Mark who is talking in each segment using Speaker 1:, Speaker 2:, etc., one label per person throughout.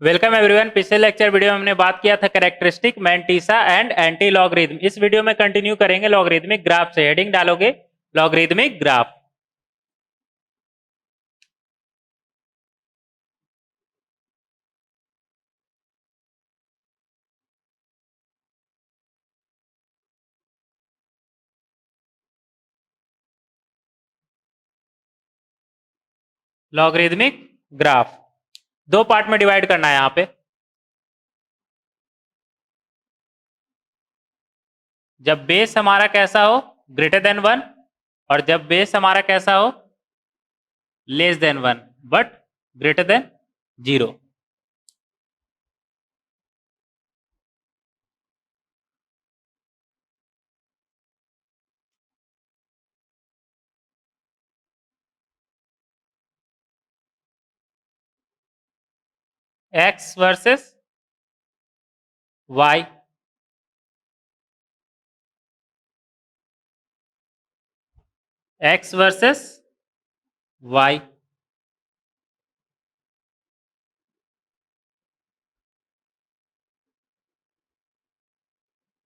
Speaker 1: Welcome everyone. पिछले lecture video में हमने बात किया था characteristic, mantissa and anti logarithm. इस वीडियो में कंटिन्यू करेंगे लॉगरिथमिक ग्राफ से। हेडिंग डालोगे लॉगरिथमिक ग्राफ। लॉगरिथमिक ग्राफ दो पार्ट में डिवाइड करना है। यहां पे जब बेस हमारा कैसा हो, ग्रेटर देन 1, और जब बेस हमारा कैसा हो, less than 1 but greater than 0। X versus y, x versus y,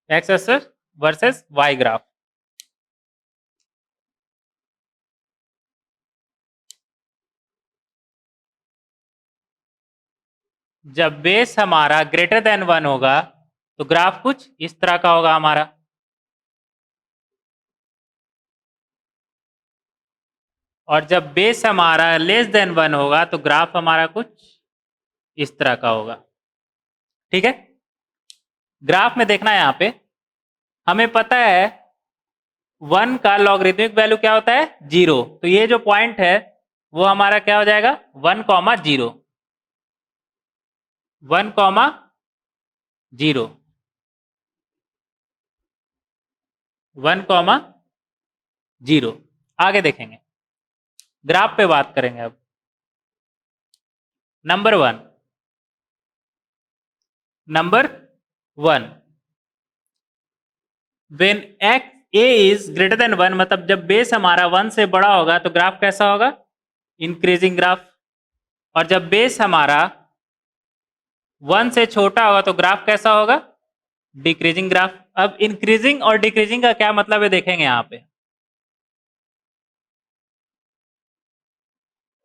Speaker 1: x versus y graph. जब बेस हमारा ग्रेटर देन 1 होगा तो ग्राफ कुछ इस तरह का होगा हमारा। और जब बेस हमारा लेस देन 1 होगा तो ग्राफ हमारा कुछ इस तरह का होगा। ठीक है, ग्राफ में देखना है यहां पे हमें पता है 1 का लॉगरिथमिक वैल्यू क्या होता है, 0। तो ये जो पॉइंट है वो हमारा क्या हो जाएगा, 1,0, 1,0, 1,0। आगे देखेंगे, ग्राफ पे बात करेंगे अब। Number one, when x A is greater than 1, मतलब जब बेस हमारा 1 से बड़ा होगा तो ग्राफ कैसा होगा, इंक्रीजिंग ग्राफ। और जब बेस हमारा 1 से छोटा होगा तो ग्राफ कैसा होगा, डिक्रीजिंग ग्राफ। अब इंक्रीजिंग और डिक्रीजिंग का क्या मतलब है देखेंगे यहां पे।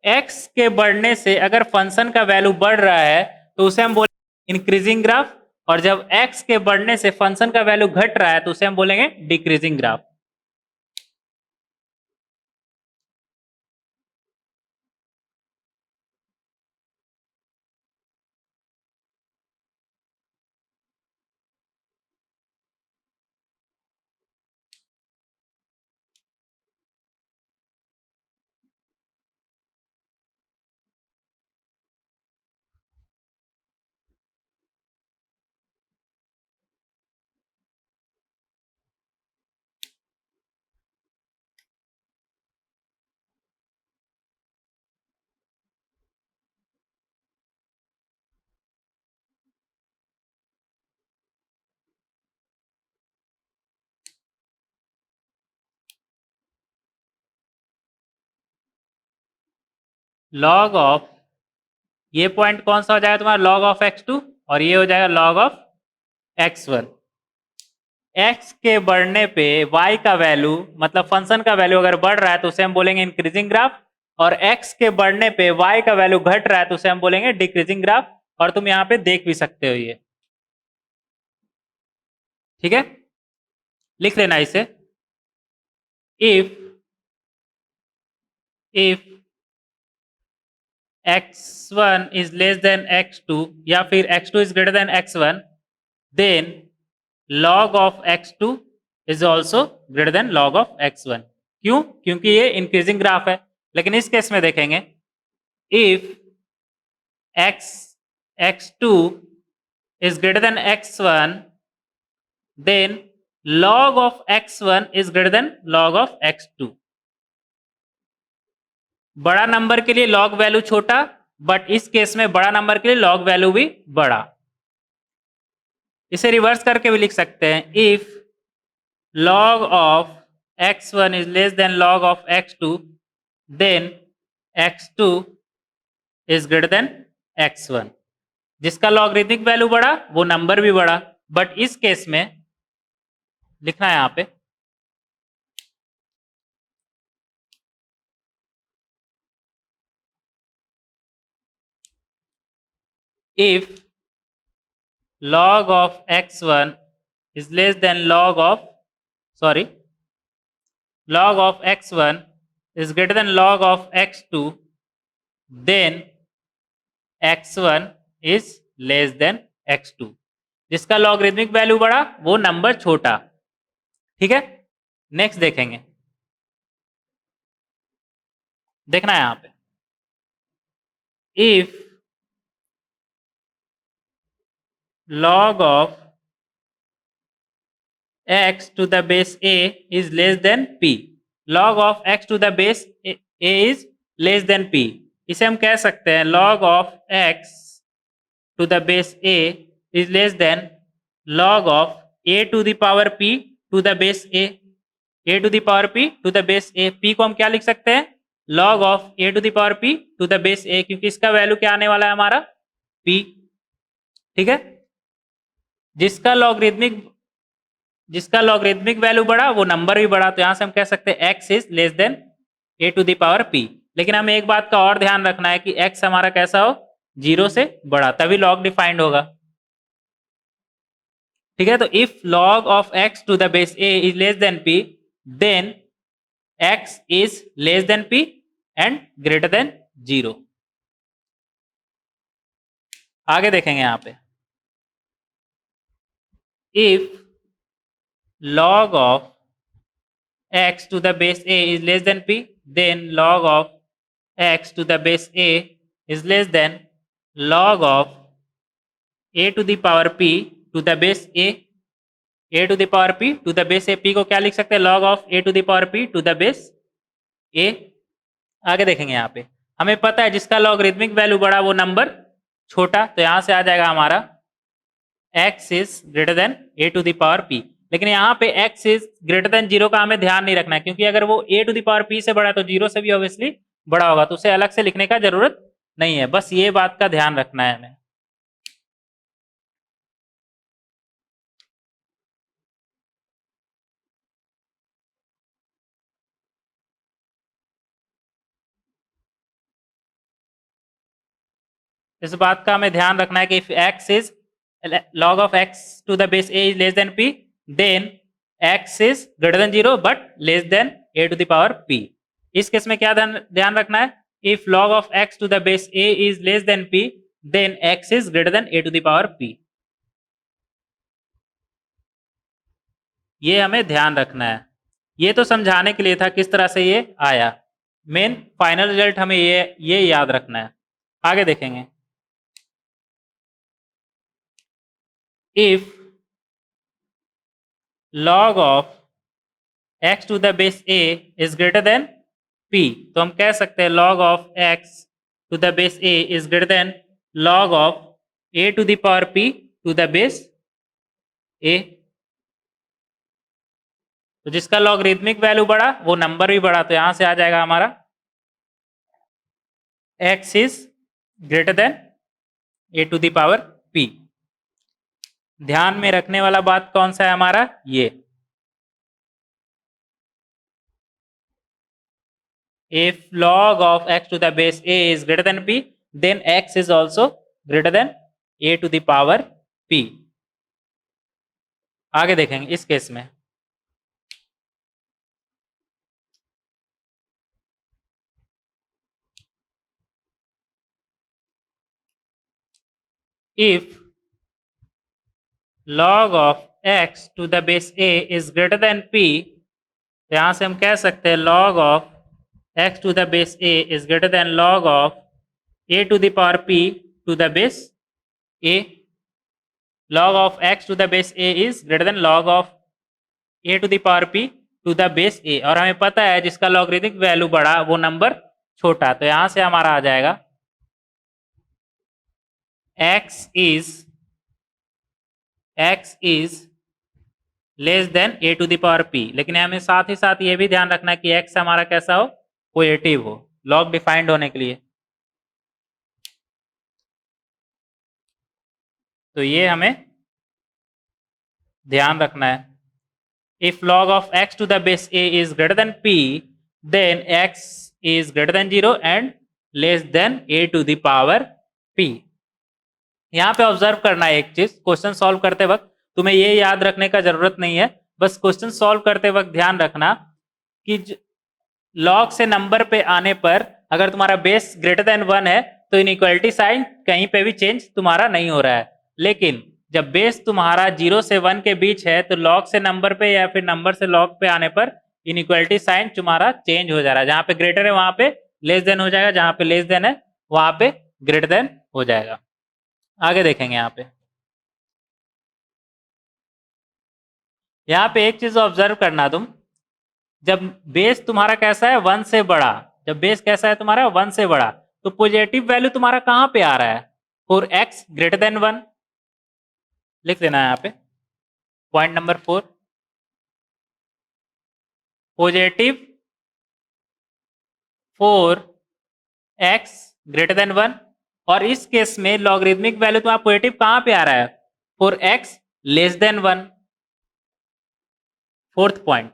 Speaker 1: एक्स के बढ़ने से अगर फंक्शन का वैल्यू बढ़ रहा है तो उसे हम बोलेंगे इंक्रीजिंग ग्राफ, और जब एक्स के बढ़ने से फंक्शन का वैल्यू घट रहा है तो उसे हम बोलेंगे डिक्रीजिंग ग्राफ। लॉग ऑफ, ये पॉइंट कौन सा हो जाएगा तुम्हारा, लॉग ऑफ x2, और ये हो जाएगा लॉग ऑफ x1। x के बढ़ने पे y का वैल्यू, मतलब फंक्शन का वैल्यू अगर बढ़ रहा है तो उसे हम बोलेंगे इंक्रीजिंग ग्राफ, और x के बढ़ने पे y का वैल्यू घट रहा है तो उसे हम बोलेंगे डिक्रीजिंग ग्राफ। और तुम यहां पे देख भी सकते हो ये। ठीक है, लिख लेना इसे। If x1 is less then x2, या फिर x2 is greater than x1, then log of x2 is also greater than log of x1। क्यों, क्योंकि ये इंक्रीजिंग ग्राफ है। लेकिन इस केस में देखेंगे, if x2 is greater than x1, then log of x1 is greater than log of x2। बड़ा number के लिए log वैल्यू छोटा, बट इस केस में बड़ा नंबर के लिए log वैल्यू भी बड़ा। इसे रिवर्स करके भी लिख सकते हैं, if log of x1 is less than log of x2, then x2 is greater than x1। जिसका लॉगरिथमिक वैल्यू बढ़ा वो नंबर भी बढ़ा, बट इस केस में लिखना है यहां पे if log of x1 is less than log of log of x1 is greater than log of x2, then x1 is less than x2। जिसका लॉगरिथमिक वैल्यू बढ़ा वो नंबर छोटा। ठीक है, नेक्स्ट देखेंगे, देखना है यहां पे if log of x to the base a is less than p, log of x to the base a is less than p, इसे हम कह सकते हैं log of x to the base a is less than log of a to the power p to the base a, a to the power p to the base a, p को हम क्या लिख सकते हैं log of a to the power p to the base a, क्योंकि इसका value क्या आने वाला है हमारा p। ठीक है, जिसका लॉगरिथमिक वैल्यू बढ़ा वो नंबर भी बढ़ा, तो यहां से हम कह सकते हैं x is less than a to the power p। लेकिन हमें एक बात का और ध्यान रखना है कि x हमारा कैसा हो, 0 से बड़ा, तभी लॉग डिफाइंड होगा। ठीक है, तो if log of x to the base a is less than p, then x is less than p and greater than 0। आगे देखेंगे यहां पे if log of x to the base a is less than p, then log of x to the base a is less than log of a to the power p to the base a, a to the power p to the base a, p को क्या लिख सकते हैं log of a to the power p to the base a। आगे देखेंगे यहाँ पे हमें पता है जिसका लॉगरिथमिक वैल्यू बड़ा वो नंबर छोटा, तो यहां से आ जाएगा हमारा x is greater than a to the power p। लेकिन यहाँ पे x इज ग्रेटर देन 0 का हमें ध्यान नहीं रखना है, क्योंकि अगर वो a to the power p से बड़ा है तो 0 से भी ऑब्वियसली बड़ा होगा, तो उसे अलग से लिखने का जरूरत नहीं है, बस ये बात का ध्यान रखना है हमें। इस बात का हमें ध्यान रखना है कि if x is log of x to the base a is less than p, then x is greater than 0 but less than a to the power p। इस केस में क्या ध्यान रखना है, if log of x to the base a is less than p, then x is greater than a to the power p। ये हमें ध्यान रखना है, ये तो समझाने के लिए था किस तरह से ये आया, मेन फाइनल रिजल्ट हमें ये याद रखना है। आगे देखेंगे if log of x to the base a is greater than p, तो हम कह सकते हैं log of x to the base a is greater than log of a to the power p to the base a। तो जिसका logarithmic value बढ़ा वो number भी बढ़ा, तो यहां से आ जाएगा हमारा x is greater than a to the power p। ध्यान में रखने वाला बात कौन सा है हमारा, ये if log of x to the base a is greater than p, then x is also greater than a to the power p। आगे देखेंगे इस केस में if log of x to the base a is greater than p, तो यहां से हम कह सकते हैं log of x to the base a is greater than log of a to the power p to the base a। log of x to the base a is greater than log of a to the power p to the base a, और हमें पता है जिसका logarithmic value बड़ा वो number छोटा, तो यहां से हमारा आ जाएगा x is less than a to the power p। लेकिन हमें साथ ही साथ ये भी ध्यान रखना है कि x हमारा कैसा हो, पॉजिटिव हो, लॉग डिफाइंड होने के लिए। तो ये हमें ध्यान रखना है। If log of x to the base a is greater than p, then x is greater than 0 and less than a to the power p। यहाँ पे ऑब्जर्व करना है एक चीज, क्वेश्चन सॉल्व करते वक्त तुम्हें ये याद रखने का जरूरत नहीं है, बस क्वेश्चन सॉल्व करते वक्त ध्यान रखना कि लॉग से नंबर पे आने पर अगर तुम्हारा बेस ग्रेटर देन 1 है तो इनइक्वालिटी साइन कहीं पे भी चेंज तुम्हारा नहीं हो रहा है, लेकिन जब बेस तुम्हारा 0 से 1 के बीच है तो लॉग से नंबर पे या फिर नंबर से लॉग पे आने पर इनइक्वालिटी साइन तुम्हारा चेंज हो जा रहा है। जहां पे ग्रेटर है वहां पे लेस देन हो जाएगा, जहां पे लेस देन है वहां पे ग्रेटर देन हो जाएगा। आगे देखेंगे यहाँ पे एक चीज ऑब्जर्व करना तुम, जब बेस तुम्हारा कैसा है 1 से बड़ा, जब बेस कैसा है तुम्हारा 1 से बड़ा, तो पॉजिटिव वैल्यू तुम्हारा कहां पे आ रहा है, फॉर x ग्रेटर देन 1। लिख देना है यहाँ पे point number 4, positive for x greater than 1। और इस केस में लॉगरिदमिक वैल्यू तुम्हारा पॉजिटिव कहां पे आ रहा है, for x less than 1। Fourth point,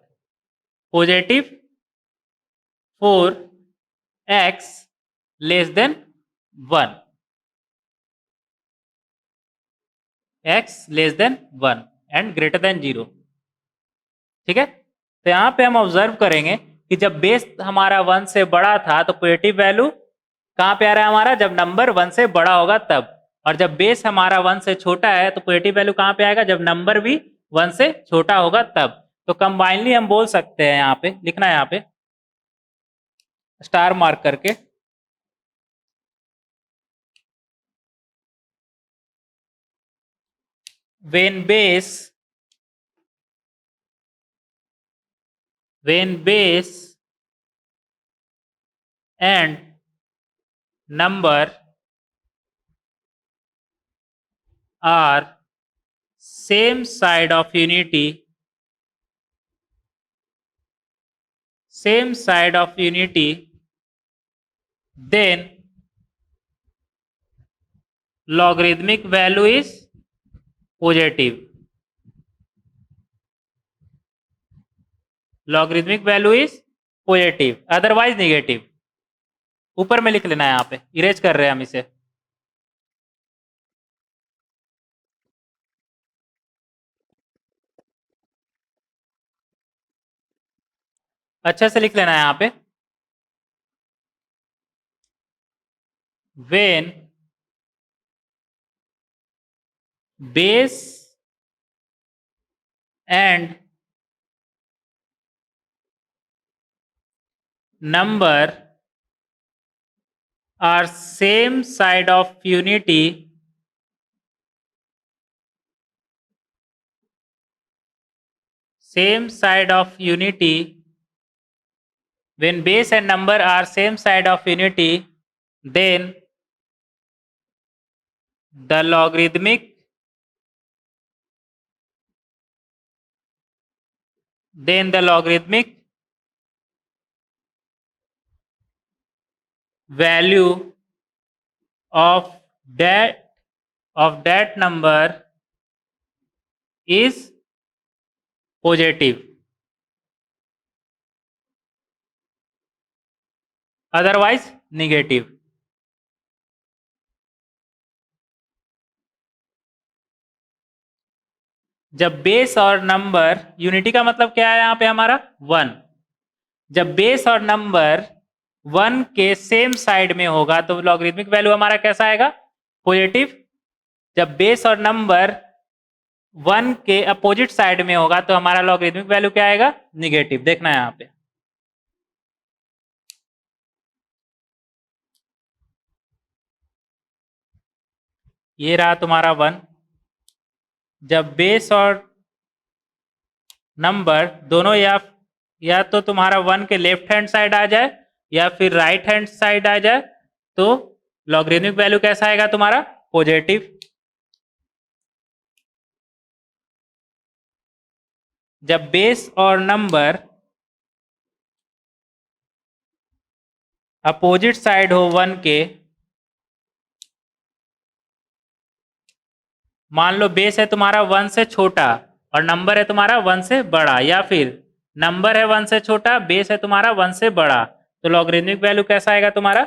Speaker 1: positive for x less than 1, x less than 1 and greater than 0। ठीक है, तो यहां पे हम ऑब्जर्व करेंगे कि जब बेस हमारा 1 से बड़ा था तो पॉजिटिव वैल्यू कहां पे आ रहा है हमारा, जब नंबर 1 से बड़ा होगा तब। और जब बेस हमारा 1 से छोटा है तो पॉजिटिव वैल्यू कहां पे आएगा, जब नंबर भी 1 से छोटा होगा तब। तो कंबाइनली हम बोल सकते हैं, यहाँ पे लिखना है, यहाँ पे स्टार मार्क करके, when base and number are same side of unity, then logarithmic value is positive, logarithmic value is positive, otherwise negative। ऊपर में लिख लेना है, यहाँ पे इरेज कर रहे हैं हम इसे। अच्छे से लिख लेना है यहाँ पे, when base and number are same side of unity, when base and number are same side of unity, then the logarithmic value of that number is positive, otherwise negative। जब बेस और नंबर, यूनिटी का मतलब क्या है यहाँ पे हमारा 1, जब बेस और नंबर 1 के सेम साइड में होगा तो लॉगरिथमिक वैल्यू हमारा कैसा आएगा, पॉजिटिव। जब बेस और नंबर 1 के अपोजिट साइड में होगा तो हमारा लॉगरिथमिक वैल्यू क्या आएगा, निगेटिव। देखना है यहाँ पे, ये रहा तुम्हारा 1। जब बेस और नंबर दोनों या तो तुम्हारा 1 के लेफ्ट हैंड साइड आ जाए या फिर राइट हैंड साइड आ जाए तो लॉगरिथमिक वैल्यू कैसा आएगा तुम्हारा, पॉजिटिव। जब बेस और नंबर अपोजिट साइड हो 1 के, मान लो बेस है तुम्हारा 1 से छोटा और नंबर है तुम्हारा 1 से बड़ा, या फिर नंबर है 1 से छोटा, बेस है तुम्हारा 1 से बड़ा, तो लॉगरिथमिक वैल्यू कैसा आएगा तुम्हारा?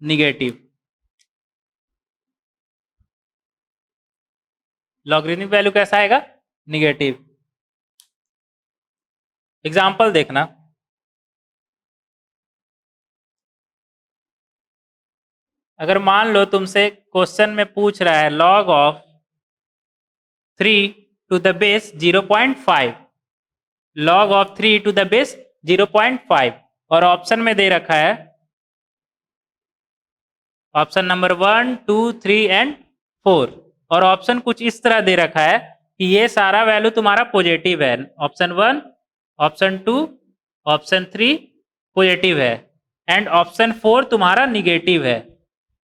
Speaker 1: निगेटिव। लॉगरिथमिक वैल्यू कैसा आएगा? निगेटिव। एग्जाम्पल देखना, अगर मान लो तुमसे क्वेश्चन में पूछ रहा है log of 3 to the base 0.5, log of 3 to the base 0.5, और ऑप्शन में दे रखा है ऑप्शन नंबर 1, 2, 3 एंड 4, और ऑप्शन कुछ इस तरह दे रखा है कि ये सारा वैल्यू तुम्हारा पॉजिटिव है। ऑप्शन 1, ऑप्शन 2, ऑप्शन 3 पॉजिटिव है एंड ऑप्शन 4 तुम्हारा निगेटिव है।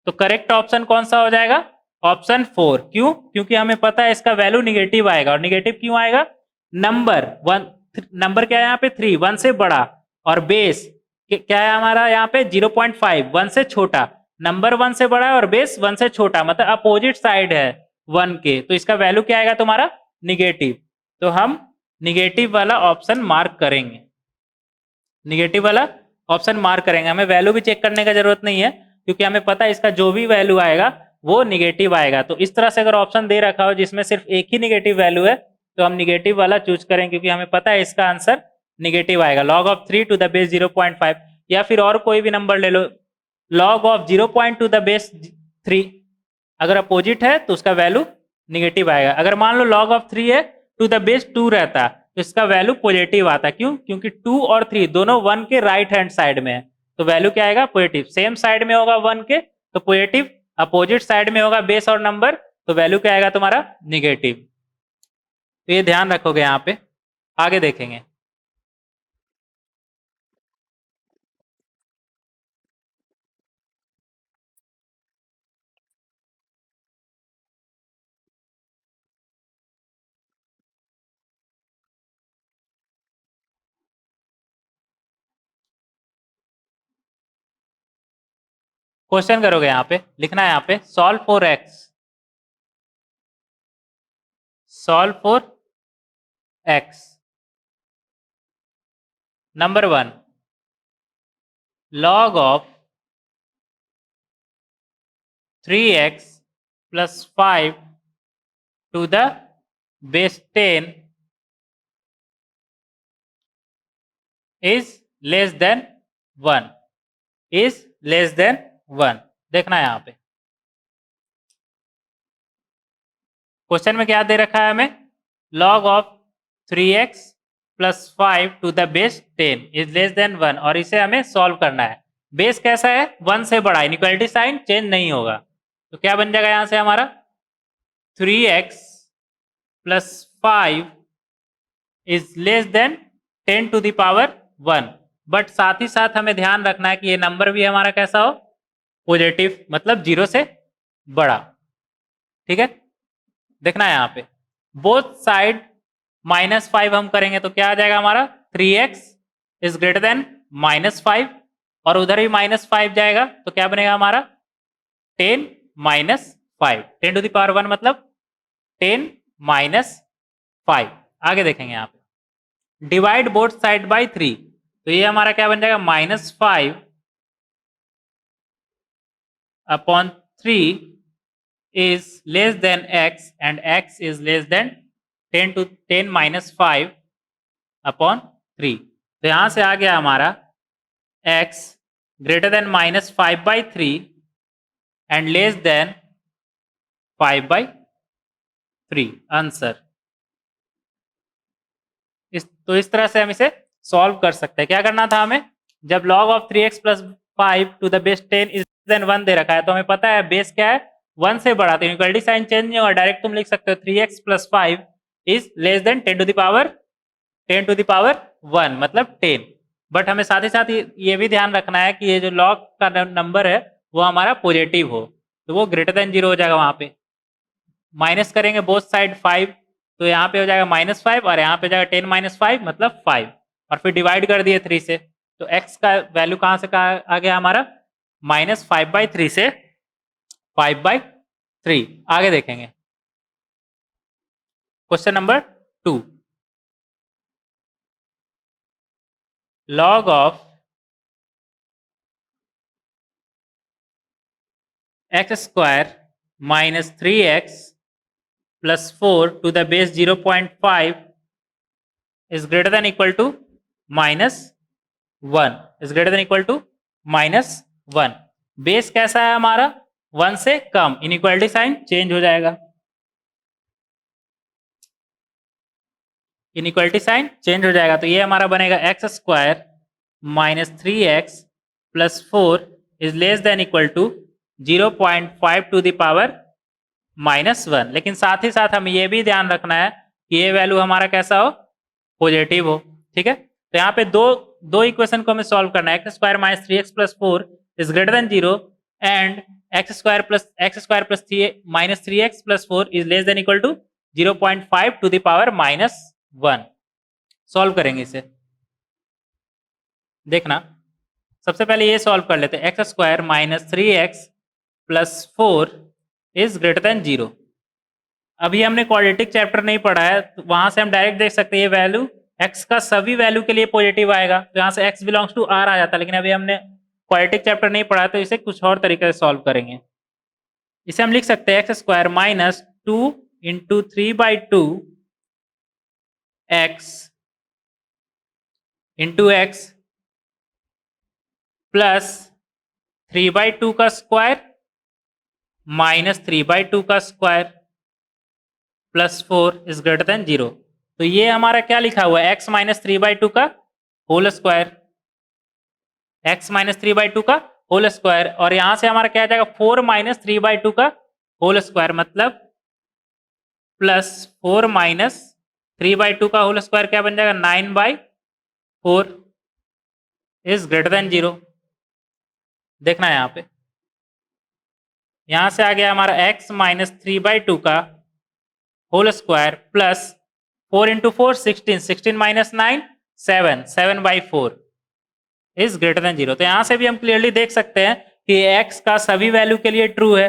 Speaker 1: तो करेक्ट ऑप्शन कौन सा हो जाएगा? ऑप्शन 4। क्यों? क्योंकि हमें पता है इसका वैल्यू निगेटिव आएगा। और निगेटिव क्यों आएगा? नंबर क्या है यहाँ पे? 3, 1 से बड़ा, और बेस क्या है हमारा यहाँ पे? 0.5, 1 से छोटा। नंबर 1 से बड़ा है और बेस 1 से छोटा, मतलब अपोजिट साइड है 1 के, तो इसका वैल्यू क्या आएगा तुम्हारा? निगेटिव। तो हम निगेटिव वाला ऑप्शन मार्क करेंगे, निगेटिव वाला ऑप्शन मार्क करेंगे। हमें वैल्यू भी चेक करने का जरूरत नहीं है, क्योंकि हमें पता है इसका जो भी वैल्यू आएगा वो निगेटिव आएगा। तो इस तरह से अगर ऑप्शन दे रखा हो जिसमें सिर्फ एक ही निगेटिव वैल्यू है, तो हम निगेटिव वाला चूज करें, क्योंकि हमें पता है इसका आंसर निगेटिव आएगा। Log of 3 to the base 0.5, या फिर और कोई भी नंबर ले लो, लॉग ऑफ 0.2 द बेस 3, अगर अपोजिट है तो उसका वैल्यू निगेटिव आएगा। अगर मान लो लॉग ऑफ 3 है, टू द बेस 2 रहता, तो इसका वैल्यू पॉजिटिव आता। क्यों? क्योंकि 2 और 3 दोनों 1 के राइट हैंड साइड में है, तो वैल्यू क्या आएगा? पॉजिटिव। सेम साइड में होगा 1 के तो पॉजिटिव, अपोजिट साइड में होगा बेस और नंबर, तो वैल्यू क्या आएगा तुम्हारा? निगेटिव। तो ये ध्यान रखोगे यहाँ पे। आगे देखेंगे, क्वेश्चन करोगे, यहाँ पे लिखना है, यहाँ पे solve for x, solve for x. Number 1, log of 3x plus 5 to the base 10 is less than 1, is less than 1। देखना है यहाँ पे क्वेश्चन में क्या दे रखा है हमें? log of 3x plus 5 to the base 10 is less than 1, और इसे हमें सॉल्व करना है। बेस कैसा है? 1 से बड़ा, इनइक्वालिटी साइन चेंज नहीं होगा, तो क्या बन जाएगा यहां से हमारा? 3x plus 5 is less than 10 to the power 1, but साथ ही साथ हमें ध्यान रखना है कि ये नंबर भी हमारा कैसा हो? पॉजिटिव, मतलब 0 से बड़ा। ठीक है, देखना है यहाँ पे बोथ साइड -5 हम करेंगे तो क्या आ जाएगा हमारा? 3x इज ग्रेटर देन -5, और उधर भी -5 जाएगा तो क्या बनेगा हमारा? 10 -5, 10 टू द पावर 1 मतलब 10 -5। आगे देखेंगे यहाँ पे डिवाइड बोथ साइड बाय 3, तो ये हमारा क्या बन जाएगा? -5 upon 3 is less than x and x is less than 10 -5 upon 3। तो यहां से आ गया हमारा x greater than -5/3 and less then 5/3 answer. तो इस तरह से हम इसे सॉल्व कर सकते हैं। क्या करना था हमें? जब log of 3x plus 5 to the base 10 is then 1 दे रखा है, तो हमें पता है बेस क्या है? 1 से बड़ा, तो इक्वलिटी साइन चेंज नहीं होगा, डायरेक्ट तुम लिख सकते हो 3x plus 5 is less than 10 to the power 1 मतलब 10। बट हमें साथ ही साथ ये भी ध्यान रखना है कि ये जो log का नंबर है वो हमारा पॉजिटिव हो, तो वो ग्रेटर देन 0 हो जाएगा। वहां पे माइनस करेंगे बोथ साइड 5, तो यहाँ पे हो जाएगा -5 और यहाँ पे हो जाएगा 10 - 5 मतलब 5, और फिर डिवाइड कर दिए 3 से, तो x का वैल्यू कहाँ से कहाँ आ गया हमारा? -5/3 से 5/3। आगे देखेंगे question number 2, log of x square minus 3x plus 4 to the base 0.5 is greater than equal to minus 1, is greater than equal to minus 1। Base कैसा है हमारा, 1 से कम, इनइक्वालिटी साइन चेंज हो जाएगा, इनइक्वालिटी साइन चेंज हो जाएगा। तो ये हमारा बनेगा x square minus 3x plus 4 is less than equal to 0.5 to the power minus 1। लेकिन साथ ही साथ हमें ये भी ध्यान रखना है कि ये वैल्यू हमारा कैसा हो, पॉजिटिव हो, ठीक है। तो यहाँ पे दो इक्वेशन को हमें सॉल्व करना है, x square minus 3x plus 4 is greater than 0 and x square plus minus 3x plus 4 is less than equal to 0.5 to the power minus 1। Solve करेंगे इसे, देखना। सबसे पहले ये सॉल्व कर लेते हैं, x square minus 3x plus 4 is greater than 0। अभी हमने क्वाड्रेटिक चैप्टर नहीं पढ़ा है, तो वहां से हम डायरेक्ट देख सकते हैं ये वैल्यू x का सभी वैल्यू के लिए पॉजिटिव आएगा, तो यहाँ से x बिलोंग्स टू r आ जाता है। लेकिन अभी हमने क्वाड्रेटिक चैप्टर नहीं पढ़ा, तो इसे कुछ और तरीके से सॉल्व करेंगे। इसे हम लिख सकते हैं x square minus 2 into 3/2 x into x plus 3/2 का स्क्वायर माइनस 3/2 का square plus 4 is greater than 0। तो ये हमारा क्या लिखा हुआ है, x माइनस 3/2 का होल स्क्वायर, x माइनस 3/2 का होल स्क्वायर, और यहां से हमारा क्या आ जाएगा 4 माइनस 3/2 का होल स्क्वायर, मतलब प्लस 4 माइनस 3/2 का होल स्क्वायर क्या बन जाएगा 9/4 इज ग्रेटर देन 0। देखना है यहाँ पे, यहां से आ गया हमारा x माइनस 3/2 का whole square plus 4 into 4 16 minus 9 7/4 is greater than 0। तो यहां से भी हम क्लियरली देख सकते हैं कि x का सभी वैल्यू के लिए ट्रू है,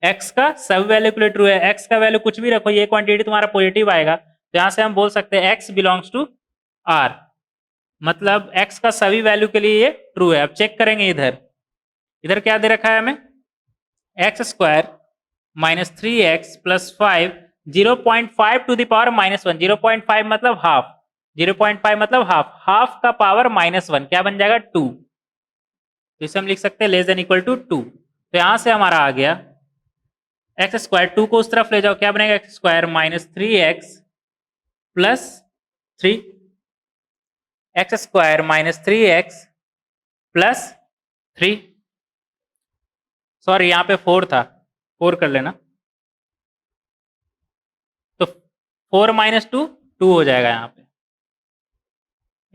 Speaker 1: x का सभी वैल्यू के लिए ट्रू है। x का वैल्यू कुछ भी रखो, ये क्वांटिटी तुम्हारा पॉजिटिव आएगा। तो यहां से हम बोल सकते हैं x बिलोंग्स टू r, मतलब x का सभी वैल्यू के लिए ये ट्रू है। अब चेक करेंगे, इधर क्या दे रखा है हमें, x square minus 3x plus 5 0.5 to the power minus 1। 0.5 मतलब हाफ, 0.5 मतलब हाफ का पावर माइनस 1 क्या बन जाएगा 2। तो इसे हम लिख सकते हैं लेस देन इक्वल टू 2। तो यहां से हमारा आ गया एक्स स्क्वायर, 2 को उस तरफ ले जाओ, क्या बनेगा x square minus 3x plus 3, x square minus 3x plus 3, sorry यहाँ पे 4 था, 4 कर लेना। तो 4 माइनस 2 2 हो जाएगा यहाँ पे,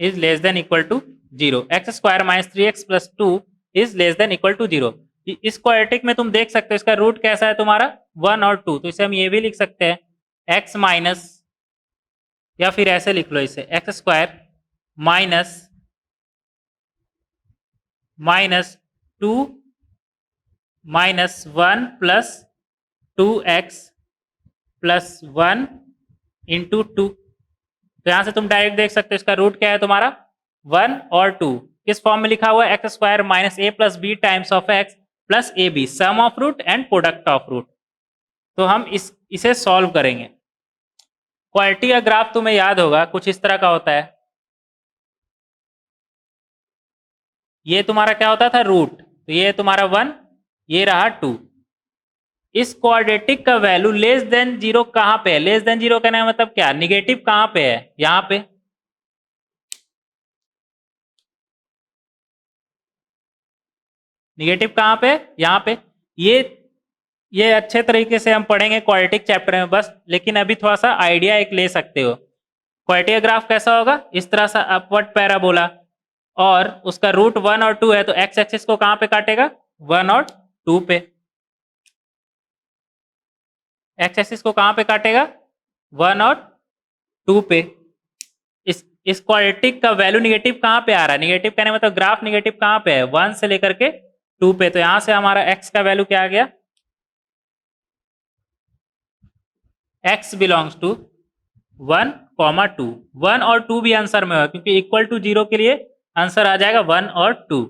Speaker 1: is less than equal to 0। X square minus 3x plus 2 is less than equal to 0। इस क्वाड्रेटिक में तुम देख सकते हो इसका रूट कैसा है तुम्हारा 1 और 2। तो इसे हम ये भी लिख सकते हैं x माइनस, या फिर ऐसे लिख लो इसे, x square minus 2 minus 1 plus 2x plus 1 into 2। तो यहां से तुम डायरेक्ट देख सकते हो इसका रूट क्या है तुम्हारा 1 और 2। किस फॉर्म में लिखा हुआ है, x square minus a plus B times of x plus A B, sum of root and product of root. तो हम इसे सॉल्व करेंगे। क्वालिटी का ग्राफ तुम्हें याद होगा, कुछ इस तरह का होता है। ये तुम्हारा क्या होता था रूट, तो ये तुम्हारा 1, ये रहा 2। इस क्वाड्रेटिक का वैल्यू लेस देन 0 कहां पे है, लेस देन 0 कहने का मतलब क्या, निगेटिव कहां पे है, यहां पे। निगेटिव कहां पे, यहां पे। ये अच्छे तरीके से हम पढ़ेंगे क्वाड्रेटिक चैप्टर में बस, लेकिन अभी थोड़ा सा आइडिया एक ले सकते हो। क्वाड्रेटिक ग्राफ कैसा होगा, इस तरह से अपवर्ड पैराबोला, और उसका रूट 1 और 2 है, तो एक्स एक्सिस को कहां पे काटेगा 1 और 2 पे। एक्स एक्सिस को कहां पे काटेगा 1 और 2 पे। इस क्वाड्रेटिक का वैल्यू निगेटिव कहां पे आ रहा है, निगेटिव कहने मतलब ग्राफ निगेटिव कहां पे है 1 से लेकर के 2 पे। तो यहां से हमारा x का वैल्यू क्या आ गया, x बिलोंग्स टू 1,2। 1 और 2 भी आंसर में होगा क्योंकि इक्वल टू 0 के लिए आंसर आ जाएगा 1 और 2।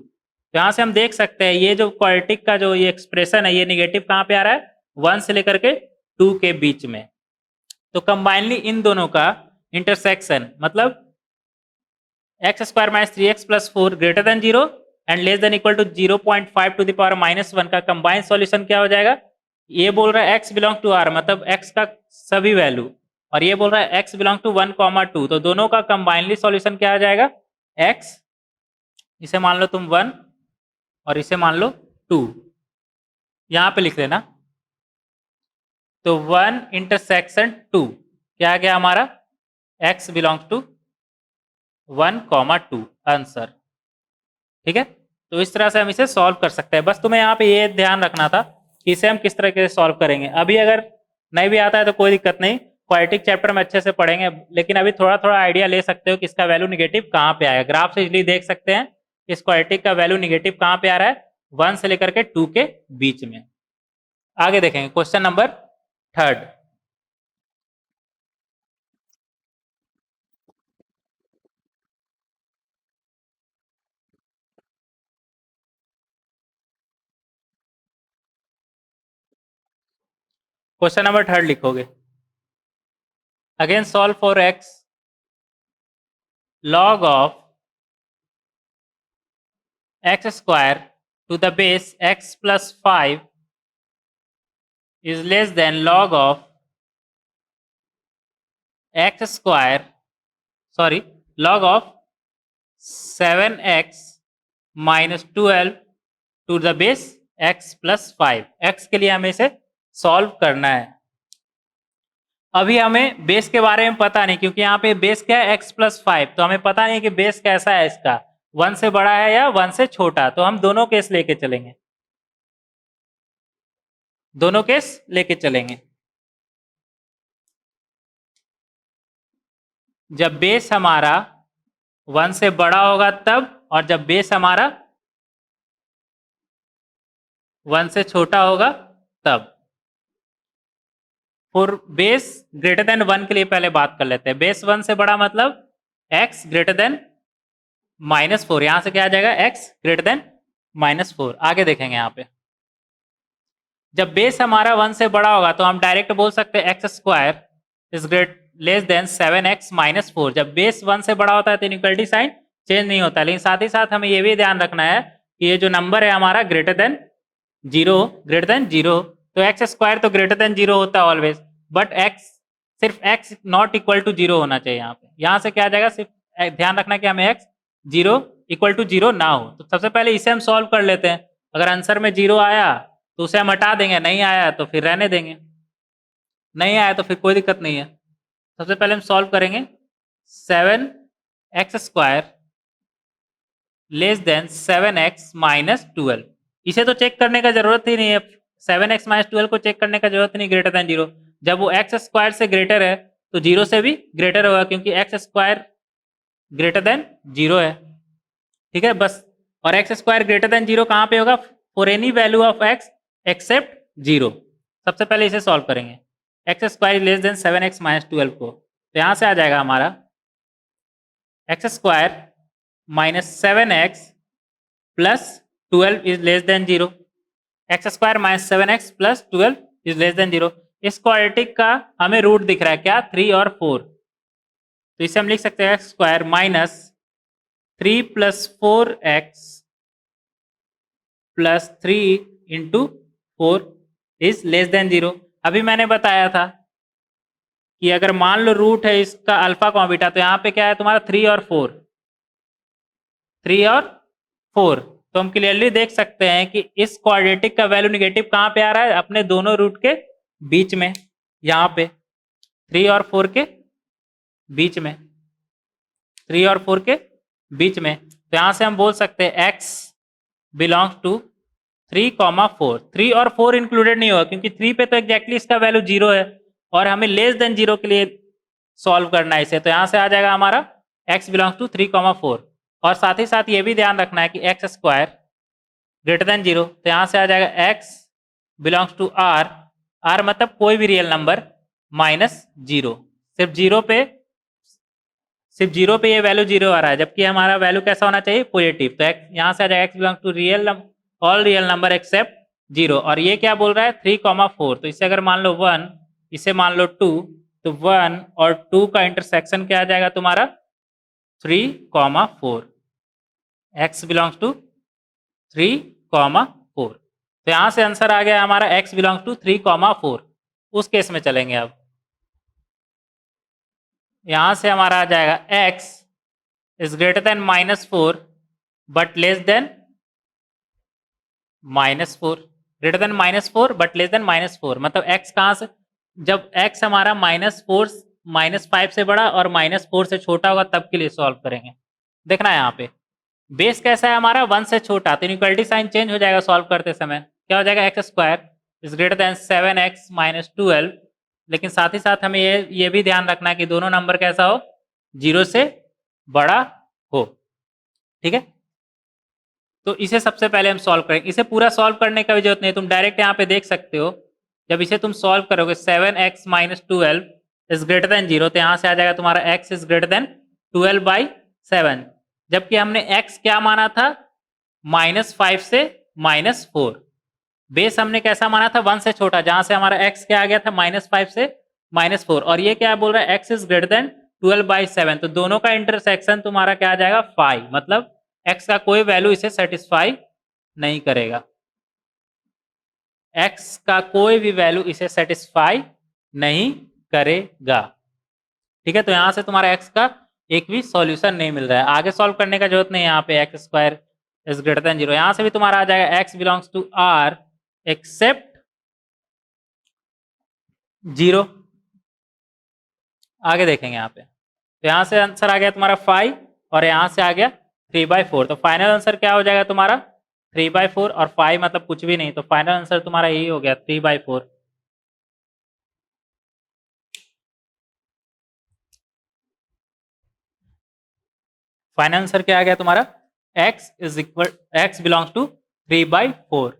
Speaker 1: तो यहाँ से हम देख सकते हैं ये जो क्वाड्रेटिक का जो ये एक्सप्रेशन है ये निगेटिव कहाँ पे आ रहा है, 1 से लेकर के 2 के बीच में। तो कंबाइनली इन दोनों का इंटरसेक्शन मतलब x square minus 3x plus 4 greater than 0 and less than equal to 0.5 to the power -1 का कंबाइंड सॉल्यूशन क्या हो जाएगा, ये बोल रहा है x बिलोंग टू r मतलब x का सभी वैल्यू, और ये बोल रहा है x बिलोंग टू 1,2। तो दोनों का कंबाइनली सॉल्यूशन क्या आ जाएगा, x, इसे मान लो तुम 1 और इसे मान लो 2, यहां पे लिख लेना। तो 1 इंटरसेक्शन 2 क्या आ गया हमारा, x बिलोंग्स टू 1,2 आंसर। ठीक है, तो इस तरह से हम इसे सॉल्व कर सकते हैं। बस तुम्हें यहाँ पे ये ध्यान रखना था कि इसे हम किस तरह से सॉल्व करेंगे। अभी अगर नहीं भी आता है तो कोई दिक्कत नहीं, क्वाड्रेटिक चैप्टर में अच्छे से पढ़ेंगे, लेकिन अभी थोड़ा थोड़ा आइडिया ले सकते हो कि इसका वैल्यू निगेटिव कहाँ पे आएगा। ग्राफ से इजीली देख सकते हैं इस क्वाड्रेटिक का वैल्यू निगेटिव कहाँ पे आ रहा है, 1 से लेकर के 2 के बीच में। आगे देखेंगे क्वेश्चन नंबर 3। क्वेश्चन नंबर 3 लिखोगे, again solve for x log of x square to the base x plus 5 is less than log of x square, sorry, log of 7x minus 12 to the base x plus 5। x के लिए हमें इसे solve करना है। अभी हमें base के बारे में पता नहीं क्योंकि यहाँ पे बेस क्या है x प्लस 5, तो हमें पता नहीं कि बेस कैसा है इसका, 1 से बड़ा है या 1 से छोटा। तो हम दोनों केस लेके चलेंगे, दोनों केस लेके चलेंगे। जब बेस हमारा 1 से बड़ा होगा तब, और जब बेस हमारा 1 से छोटा होगा तब। फॉर बेस ग्रेटर देन 1 के लिए पहले बात कर लेते हैं। बेस 1 से बड़ा मतलब x ग्रेटर देन -4, यहां से क्या आ जाएगा x ग्रेटर देन -4। आगे देखेंगे यहाँ पे, जब बेस हमारा 1 से बड़ा होगा तो हम डायरेक्ट बोल सकते हैं x square is great less than 7x minus 4। जब बेस 1 से बड़ा होता है तो इनइक्वालिटी साइन चेंज नहीं होता, लेकिन साथ ही साथ हमें ये भी ध्यान रखना है कि ये जो नंबर है हमारा ग्रेटर देन 0, तो एक्स स्क्वायर तो ग्रेटर देन 0 होता है ऑलवेज, बट एक्स सिर्फ x नॉट इक्वल टू 0 होना चाहिए यहाँ पे। यहाँ से क्या आ जाएगा, सिर्फ ध्यान रखना कि हमें x 0 इक्वल टू 0 ना हो। तो सबसे पहले इसे हम सॉल्व कर लेते हैं। अगर आंसर में 0 आया तो उसे हम हटा देंगे, नहीं आया तो फिर रहने देंगे, नहीं आया तो फिर कोई दिक्कत नहीं है। सबसे पहले हम सॉल्व करेंगे 7x square less than 7x minus 12। इसे तो चेक करने का जरूरत ही नहीं है, 7x माइनस 12 को चेक करने का जरूरत नहीं, ग्रेटर देन 0। जब वो x स्क्वायर से ग्रेटर है तो 0 से भी ग्रेटर होगा क्योंकि x स्क्वायर ग्रेटर देन 0 है। ठीक है बस, और x स्क्वायर ग्रेटर देन 0 कहाँ पे होगा, for any value of x except 0। सबसे पहले इसे सॉल्व करेंगे, x square less than 7x minus 12 को, तो यहां से आ जाएगा हमारा x square minus 7x plus 12 is less than 0। X square minus 7x plus 12 is less than 0। इस क्वाड्रेटिक का हमें रूट दिख रहा है क्या, 3 और 4, तो इसे हम लिख सकते हैं x square minus 3 plus 4x plus 3 into 4 is less than 0। अभी मैंने बताया था कि अगर मान लो रूट है इसका अल्फा कॉमा बीटा, तो यहाँ पे क्या है तुम्हारा 3 और 4, 3 और 4। तो हम क्लियरली देख सकते हैं कि इस क्वाड्रेटिक का वैल्यू निगेटिव कहाँ पे आ रहा है, अपने दोनों रूट के बीच में, यहाँ पे 3 और 4 के बीच में, 3 और 4 के बीच में। तो यहाँ से हम बोल सकते हैं x बिलोंग्स टू 3,4। 3 और 4 इंक्लूडेड नहीं होगा क्योंकि 3 पे तो एग्जैक्टली इसका वैल्यू 0 है और हमें लेस देन 0 के लिए सॉल्व करना है इसे। तो यहाँ से आ जाएगा हमारा x बिलोंग्स टू 3,4, और साथ ही साथ ये भी ध्यान रखना है कि एक्स स्क्वायर ग्रेटर देन 0, तो यहाँ से आ जाएगा x belongs to r, r मतलब कोई भी रियल नंबर माइनस 0। सिर्फ जीरो पे ये वैल्यू 0 आ रहा है, जबकि हमारा वैल्यू कैसा होना चाहिए, पॉजिटिव। तो यहाँ से आ जाएगा x belong to all real number except 0। और ये क्या बोल रहा है, 3,4। तो इसे अगर मान लो 1, इसे मान लो 2, तो 1 और 2 का इंटरसेक्शन क्या आ जाएगा तुम्हारा, 3,4। X belongs to 3,4। तो यहां से आंसर आ गया हमारा x बिलोंग्स टू 3,4। उस केस में चलेंगे अब, यहां से हमारा आ जाएगा x is greater then -4 but less than -4, greater then -4 but less than -4। मतलब x कहां से, जब x हमारा -5 से बड़ा और -4 से छोटा होगा तब के लिए सॉल्व करेंगे। देखना है यहाँ पे बेस कैसा है हमारा, 1 से छोटा, तो इनइक्वालिटी साइन चेंज हो जाएगा सॉल्व करते समय। क्या हो जाएगा, x square is greater then 7x minus 12। लेकिन साथ ही साथ हमें ये भी ध्यान रखना है कि दोनों नंबर कैसा हो, 0 से बड़ा हो। ठीक है, तो इसे सबसे पहले हम सॉल्व करेंगे। इसे पूरा सॉल्व करने का भी जरूरत नहीं, तुम डायरेक्ट यहाँ पे देख सकते हो। जब इसे तुम सॉल्व करोगे 7x minus 12 is greater than 0, तो यहाँ से आ जाएगा तुम्हारा x इज ग्रेटर देन 12/7। जबकि हमने x क्या माना था, -5 से -4। बेस हमने कैसा माना था, 1 से छोटा, जहां से हमारा x क्या आ गया था, -5 से -4। और ये क्या बोल रहा है, x इज ग्रेटर देन 12/7। तो दोनों का इंटरसेक्शन तुम्हारा क्या आ जाएगा, 5। मतलब x का कोई वैल्यू इसे सेटिस्फाई नहीं करेगा, x का कोई भी वैल्यू इसे सेटिस्फाई नहीं करेगा। ठीक है, तो यहां से तुम्हारा x का एक भी सॉल्यूशन नहीं मिल रहा है, आगे सॉल्व करने का जरूरत नहीं है। यहाँ पे x square is greater than 0, यहां से भी तुम्हारा आ जाएगा x belongs to r except 0। आगे देखेंगे यहाँ पे, तो यहां से आंसर आ गया तुम्हारा 5 और यहां से आ गया 3/4। तो फाइनल आंसर क्या हो जाएगा तुम्हारा, 3/4 और 5 मतलब कुछ भी नहीं, तो फाइनल आंसर तुम्हारा यही हो गया, 3/4। फाइनल आंसर क्या आ गया तुम्हारा, x बिलोंग्स टू 3/4,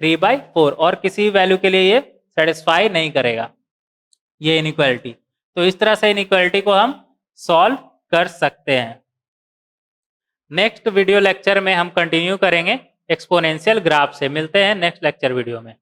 Speaker 1: 3/4। और किसी वैल्यू के लिए ये सेटिस्फाई नहीं करेगा ये इनइक्वालिटी। तो इस तरह से इनइक्वालिटी को हम सॉल्व कर सकते हैं। नेक्स्ट वीडियो लेक्चर में हम कंटिन्यू करेंगे एक्सपोनेंशियल ग्राफ से। मिलते हैं नेक्स्ट लेक्चर वीडियो में।